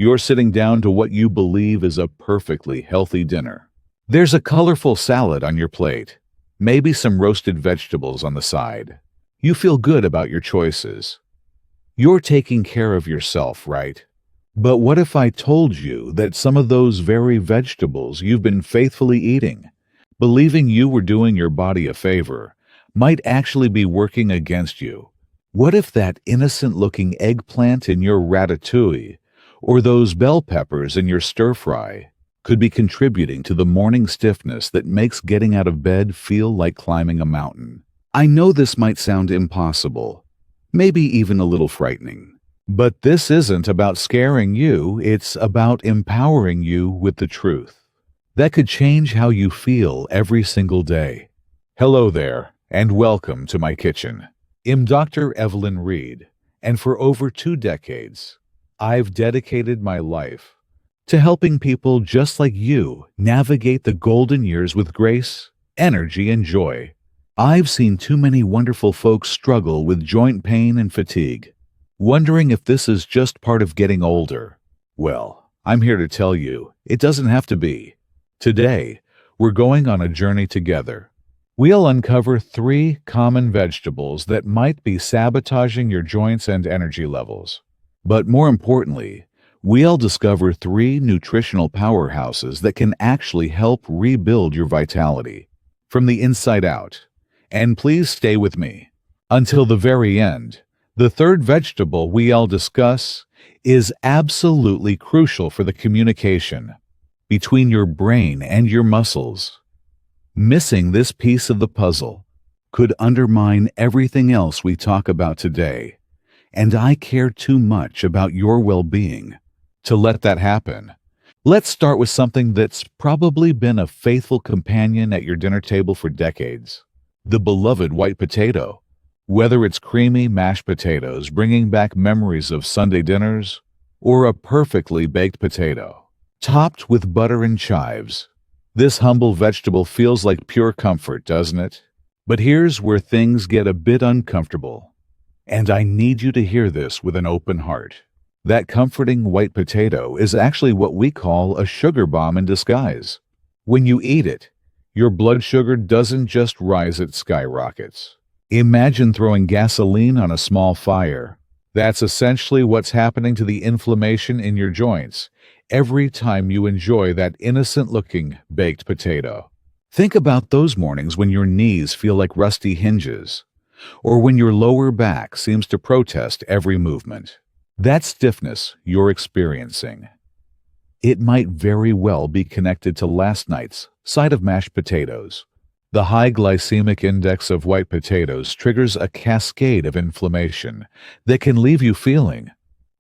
You're sitting down to what you believe is a perfectly healthy dinner. There's a colorful salad on your plate, maybe some roasted vegetables on the side. You feel good about your choices. You're taking care of yourself, right? But what if I told you that some of those very vegetables you've been faithfully eating, believing you were doing your body a favor, might actually be working against you? What if that innocent-looking eggplant in your ratatouille, or those bell peppers in your stir-fry, could be contributing to the morning stiffness that makes getting out of bed feel like climbing a mountain? I know this might sound impossible, maybe even a little frightening. But this isn't about scaring you, it's about empowering you with the truth that could change how you feel every single day. Hello there, and welcome to my kitchen. I'm Dr. Evelyn Reed, and for over 2 decades, I've dedicated my life to helping people just like you navigate the golden years with grace, energy, and joy. I've seen too many wonderful folks struggle with joint pain and fatigue, wondering if this is just part of getting older. Well, I'm here to tell you, it doesn't have to be. Today, we're going on a journey together. We'll uncover 3 common vegetables that might be sabotaging your joints and energy levels. But more importantly, we'll discover 3 nutritional powerhouses that can actually help rebuild your vitality from the inside out. And please stay with me until the very end. The 3rd vegetable we'll discuss is absolutely crucial for the communication between your brain and your muscles. Missing this piece of the puzzle could undermine everything else we talk about today, and I care too much about your well-being to let that happen. Let's start with something that's probably been a faithful companion at your dinner table for decades: the beloved white potato. Whether it's creamy mashed potatoes bringing back memories of Sunday dinners, or a perfectly baked potato topped with butter and chives, this humble vegetable feels like pure comfort, doesn't it? But here's where things get a bit uncomfortable, and I need you to hear this with an open heart. That comforting white potato is actually what we call a sugar bomb in disguise. When you eat it, your blood sugar doesn't just rise, it skyrockets. Imagine throwing gasoline on a small fire. That's essentially what's happening to the inflammation in your joints every time you enjoy that innocent-looking baked potato. Think about those mornings when your knees feel like rusty hinges, or when your lower back seems to protest every movement. That stiffness you're experiencing, it might very well be connected to last night's side of mashed potatoes. The high glycemic index of white potatoes triggers a cascade of inflammation that can leave you feeling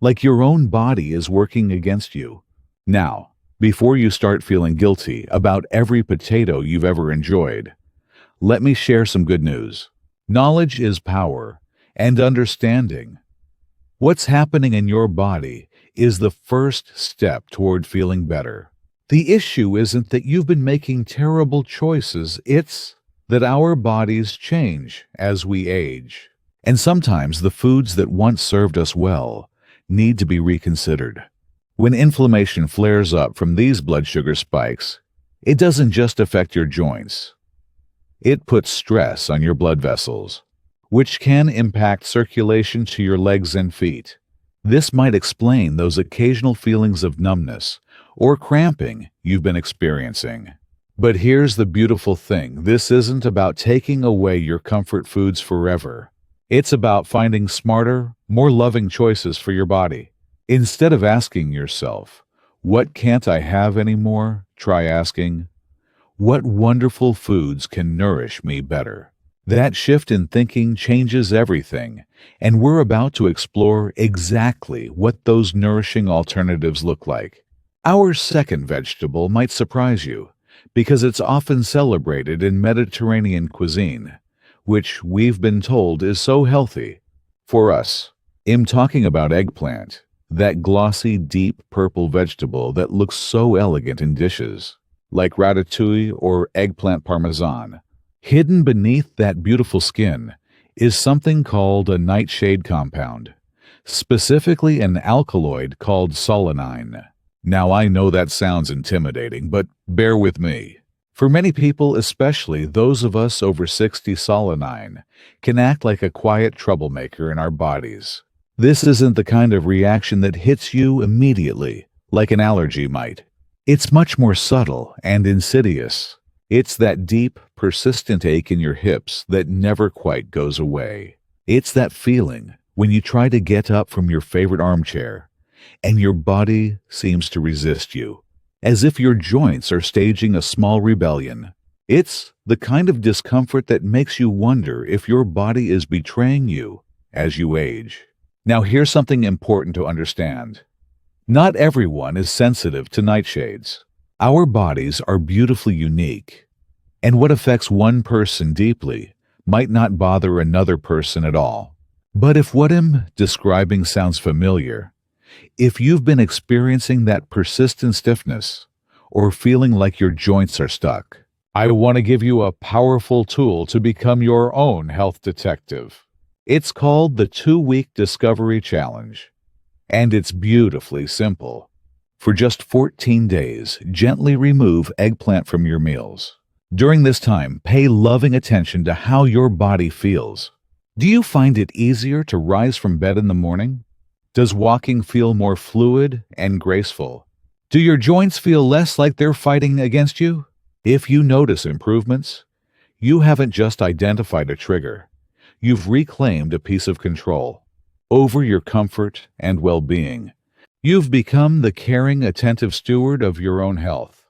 like your own body is working against you. Now, before you start feeling guilty about every potato you've ever enjoyed, let me share some good news. Knowledge is power, and understanding what's happening in your body is the first step toward feeling better. The issue isn't that you've been making terrible choices, it's that our bodies change as we age. And sometimes the foods that once served us well need to be reconsidered. When inflammation flares up from these blood sugar spikes, it doesn't just affect your joints. It puts stress on your blood vessels, which can impact circulation to your legs and feet. This might explain those occasional feelings of numbness or cramping you've been experiencing. But here's the beautiful thing: this isn't about taking away your comfort foods forever. It's about finding smarter, more loving choices for your body. Instead of asking yourself, "What can't I have anymore?" try asking, "What wonderful foods can nourish me better?" That shift in thinking changes everything, and we're about to explore exactly what those nourishing alternatives look like. Our 2nd vegetable might surprise you, because it's often celebrated in Mediterranean cuisine, which we've been told is so healthy for us. I'm talking about eggplant, that glossy, deep purple vegetable that looks so elegant in dishes, like ratatouille or eggplant parmesan. Hidden beneath that beautiful skin is something called a nightshade compound. specifically an alkaloid called solanine. Now I know that sounds intimidating, but bear with me. For many people, especially those of us over 60, solanine can act like a quiet troublemaker in our bodies. This isn't the kind of reaction that hits you immediately, like an allergy might. It's much more subtle and insidious. It's that deep, persistent ache in your hips that never quite goes away. It's that feeling when you try to get up from your favorite armchair and your body seems to resist you, as if your joints are staging a small rebellion. It's the kind of discomfort that makes you wonder if your body is betraying you as you age. Now here's something important to understand. Not everyone is sensitive to nightshades. Our bodies are beautifully unique, and what affects one person deeply might not bother another person at all. But if what I'm describing sounds familiar, if you've been experiencing that persistent stiffness or feeling like your joints are stuck, I want to give you a powerful tool to become your own health detective. It's called the 2-Week Discovery Challenge, and it's beautifully simple. For just 14 days, gently remove eggplant from your meals. During this time, pay loving attention to how your body feels. Do you find it easier to rise from bed in the morning? Does walking feel more fluid and graceful? Do your joints feel less like they're fighting against you? If you notice improvements, you haven't just identified a trigger. You've reclaimed a piece of control over your comfort and well-being. You've become the caring, attentive steward of your own health.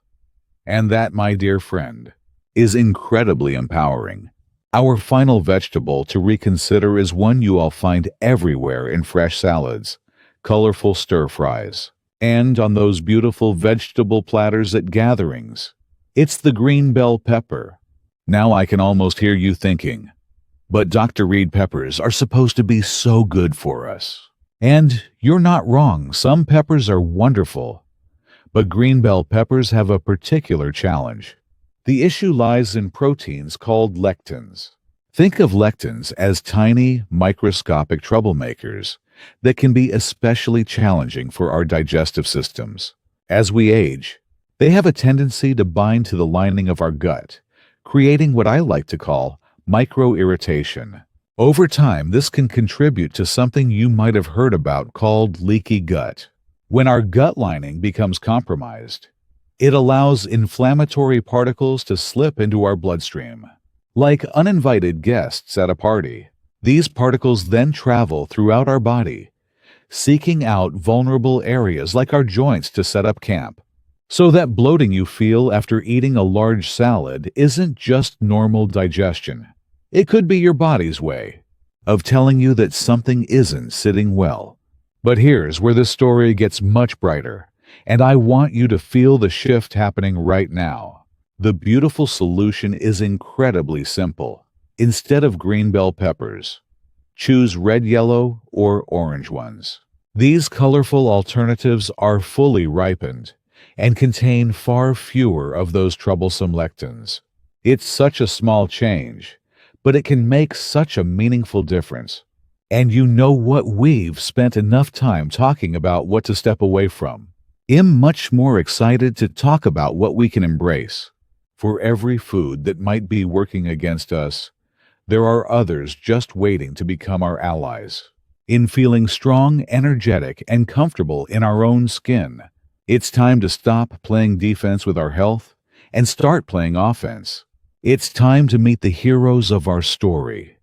And that, my dear friend, is incredibly empowering. Our final vegetable to reconsider is one you all find everywhere in fresh salads, colorful stir-fries, and on those beautiful vegetable platters at gatherings. It's the green bell pepper. Now I can almost hear you thinking, but Dr. Reed, peppers are supposed to be so good for us. And you're not wrong, some peppers are wonderful, but green bell peppers have a particular challenge. The issue lies in proteins called lectins. Think of lectins as tiny, microscopic troublemakers that can be especially challenging for our digestive systems. As we age, they have a tendency to bind to the lining of our gut, creating what I like to call microirritation. Over time, this can contribute to something you might have heard about called leaky gut. When our gut lining becomes compromised, it allows inflammatory particles to slip into our bloodstream. Like uninvited guests at a party, these particles then travel throughout our body, seeking out vulnerable areas like our joints to set up camp. So that bloating you feel after eating a large salad isn't just normal digestion. It could be your body's way of telling you that something isn't sitting well. But here's where the story gets much brighter, and I want you to feel the shift happening right now. The beautiful solution is incredibly simple. Instead of green bell peppers, choose red, yellow, or orange ones. These colorful alternatives are fully ripened and contain far fewer of those troublesome lectins. It's such a small change, but it can make such a meaningful difference. And you know what? We've spent enough time talking about what to step away from. I'm much more excited to talk about what we can embrace. For every food that might be working against us, there are others just waiting to become our allies. In feeling strong, energetic, and comfortable in our own skin, it's time to stop playing defense with our health and start playing offense. It's time to meet the heroes of our story,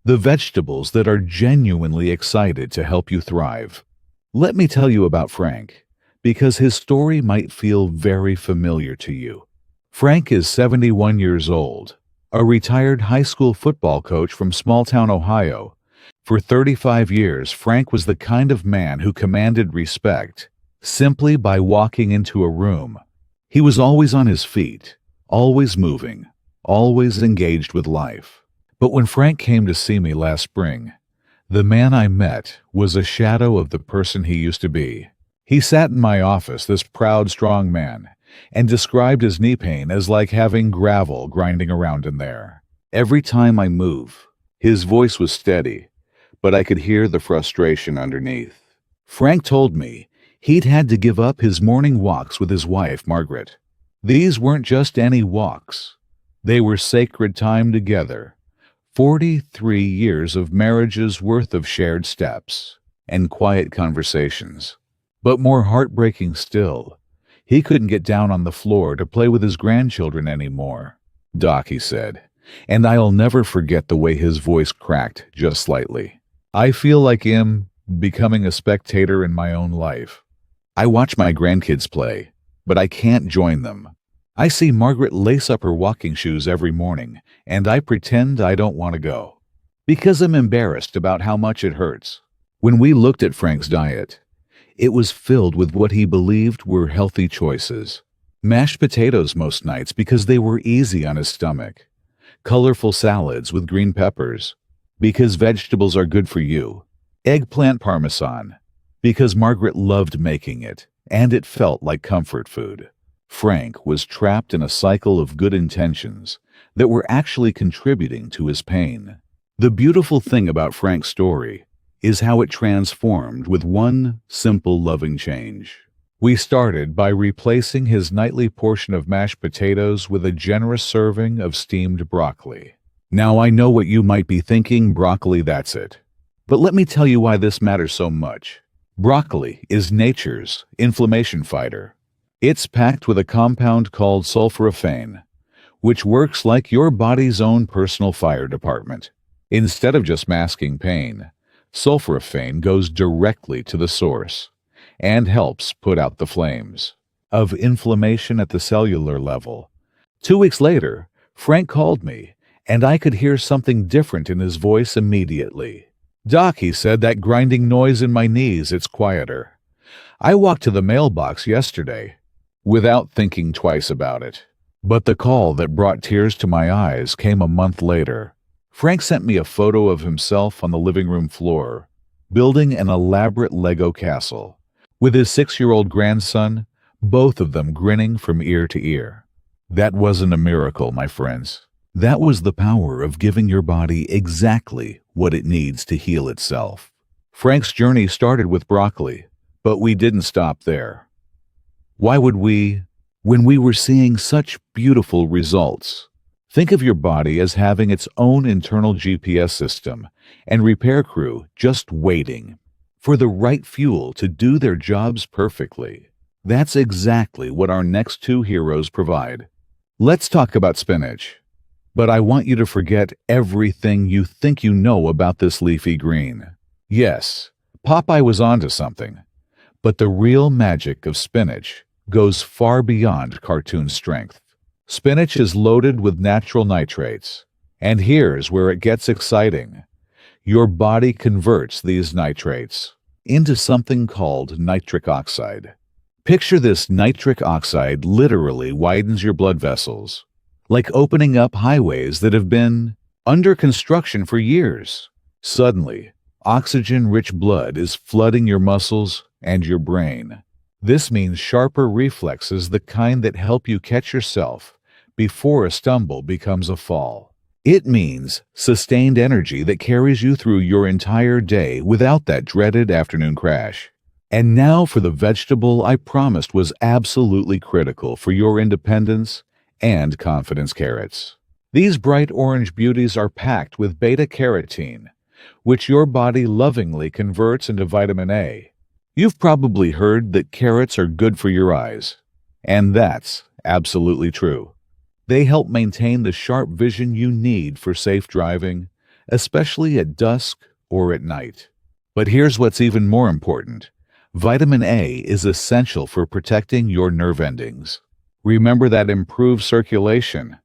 the vegetables that are genuinely excited to help you thrive. Let me tell you about Frank, because his story might feel very familiar to you. Frank is 71 years old, a retired high school football coach from small-town Ohio. For 35 years, Frank was the kind of man who commanded respect simply by walking into a room. He was always on his feet, always moving, always engaged with life. But when Frank came to see me last spring, the man I met was a shadow of the person he used to be. He sat in my office, this proud, strong man, and described his knee pain as like having gravel grinding around in there. Every time I move, his voice was steady, but I could hear the frustration underneath. Frank told me he'd had to give up his morning walks with his wife, Margaret. These weren't just any walks. They were sacred time together. 43 years of marriage's worth of shared steps and quiet conversations. But more heartbreaking still, he couldn't get down on the floor to play with his grandchildren anymore. "Doc," he said, and I'll never forget the way his voice cracked just slightly. "I feel like I'm becoming a spectator in my own life. I watch my grandkids play, but I can't join them. I see Margaret lace up her walking shoes every morning, and I pretend I don't want to go, because I'm embarrassed about how much it hurts." When we looked at Frank's diet, it was filled with what he believed were healthy choices. Mashed potatoes most nights because they were easy on his stomach. Colorful salads with green peppers, because vegetables are good for you. Eggplant parmesan, because Margaret loved making it, and it felt like comfort food. Frank was trapped in a cycle of good intentions that were actually contributing to his pain. The beautiful thing about Frank's story is how it transformed with one simple loving change. We started by replacing his nightly portion of mashed potatoes with a generous serving of steamed broccoli. Now I know what you might be thinking, broccoli, that's it. But let me tell you why this matters so much. Broccoli is nature's inflammation fighter. It's packed with a compound called sulforaphane, which works like your body's own personal fire department. Instead of just masking pain, sulforaphane goes directly to the source and helps put out the flames of inflammation at the cellular level. 2 weeks later, Frank called me, and I could hear something different in his voice immediately. "Doc," he said, "that grinding noise in my knees, it's quieter. I walked to the mailbox yesterday without thinking twice about it. But the call that brought tears to my eyes came a month later." Frank sent me a photo of himself on the living room floor, building an elaborate Lego castle, with his 6-year-old grandson, both of them grinning from ear to ear. That wasn't a miracle, my friends. That was the power of giving your body exactly what it needs to heal itself. Frank's journey started with broccoli, but we didn't stop there. Why would we, when we were seeing such beautiful results? Think of your body as having its own internal GPS system and repair crew just waiting for the right fuel to do their jobs perfectly. That's exactly what our next 2 heroes provide. Let's talk about spinach. But I want you to forget everything you think you know about this leafy green. Yes, Popeye was onto something, but the real magic of spinach goes far beyond cartoon strength. Spinach is loaded with natural nitrates, and here's where it gets exciting. Your body converts these nitrates into something called nitric oxide. Picture this: nitric oxide literally widens your blood vessels, like opening up highways that have been under construction for years. Suddenly, oxygen-rich blood is flooding your muscles and your brain. This means sharper reflexes, the kind that help you catch yourself before a stumble becomes a fall. It means sustained energy that carries you through your entire day without that dreaded afternoon crash. And now for the vegetable I promised was absolutely critical for your independence and confidence: carrots. These bright orange beauties are packed with beta-carotene, which your body lovingly converts into vitamin A. You've probably heard that carrots are good for your eyes, and that's absolutely true. They help maintain the sharp vision you need for safe driving, especially at dusk or at night. But here's what's even more important. Vitamin A is essential for protecting your nerve endings. Remember that improved circulation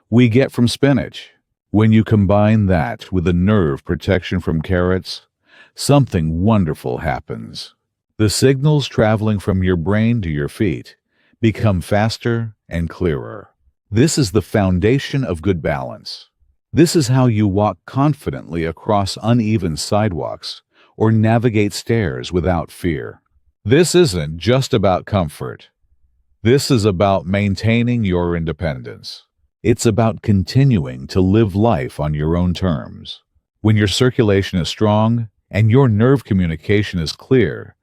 we get from spinach? When you combine that with the nerve protection from carrots, something wonderful happens. The signals traveling from your brain to your feet become faster and clearer. This is the foundation of good balance. This is how you walk confidently across uneven sidewalks or navigate stairs without fear. This isn't just about comfort. This is about maintaining your independence. It's about continuing to live life on your own terms. When your circulation is strong and your nerve communication is clear,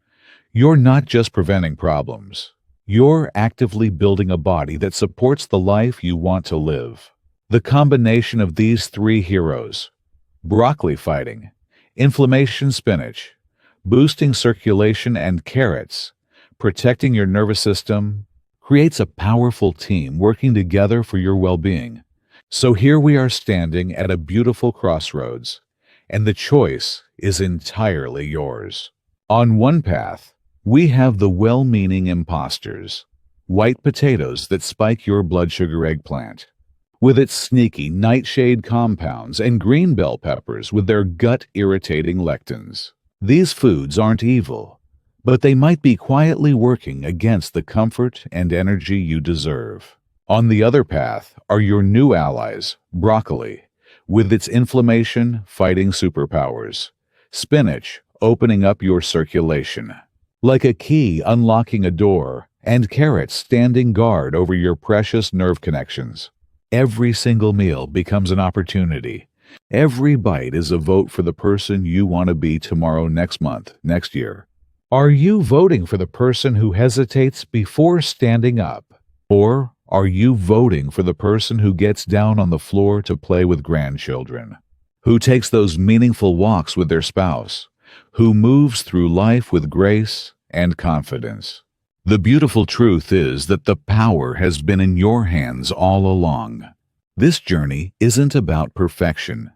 you're not just preventing problems. You're actively building a body that supports the life you want to live. The combination of these three heroes, broccoli fighting, inflammation spinach, boosting circulation and carrots, protecting your nervous system, creates a powerful team working together for your well-being. So here we are standing at a beautiful crossroads, and the choice is entirely yours. On one path, we have the well-meaning imposters, white potatoes that spike your blood sugar eggplant, with its sneaky nightshade compounds, and green bell peppers with their gut-irritating lectins. These foods aren't evil, but they might be quietly working against the comfort and energy you deserve. On the other path are your new allies, broccoli, with its inflammation-fighting superpowers, spinach opening up your circulation, like a key unlocking a door, and carrots standing guard over your precious nerve connections. Every single meal becomes an opportunity. Every bite is a vote for the person you want to be tomorrow, next month, next year. Are you voting for the person who hesitates before standing up? Or are you voting for the person who gets down on the floor to play with grandchildren? Who takes those meaningful walks with their spouse? Who moves through life with grace and confidence? The beautiful truth is that the power has been in your hands all along. This journey isn't about perfection.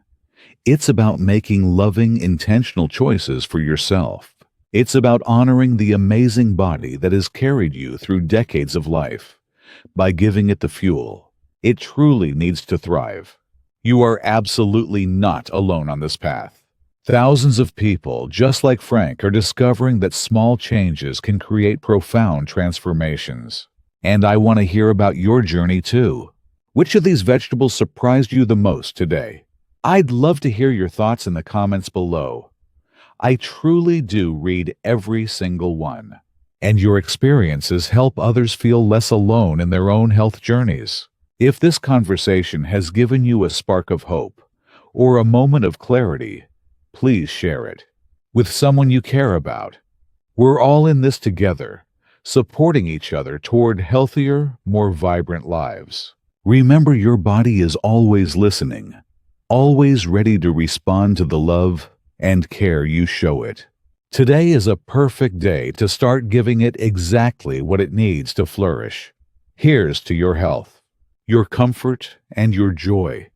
It's about making loving, intentional choices for yourself. It's about honoring the amazing body that has carried you through decades of life by giving it the fuel it truly needs to thrive. You are absolutely not alone on this path. Thousands of people, just like Frank, are discovering that small changes can create profound transformations. And I want to hear about your journey too. Which of these vegetables surprised you the most today? I'd love to hear your thoughts in the comments below. I truly do read every single one, and your experiences help others feel less alone in their own health journeys. If this conversation has given you a spark of hope or a moment of clarity, please share it with someone you care about. We're all in this together, supporting each other toward healthier, more vibrant lives. Remember, your body is always listening, always ready to respond to the love and care you show it. Today is a perfect day to start giving it exactly what it needs to flourish. Here's to your health, your comfort, and your joy.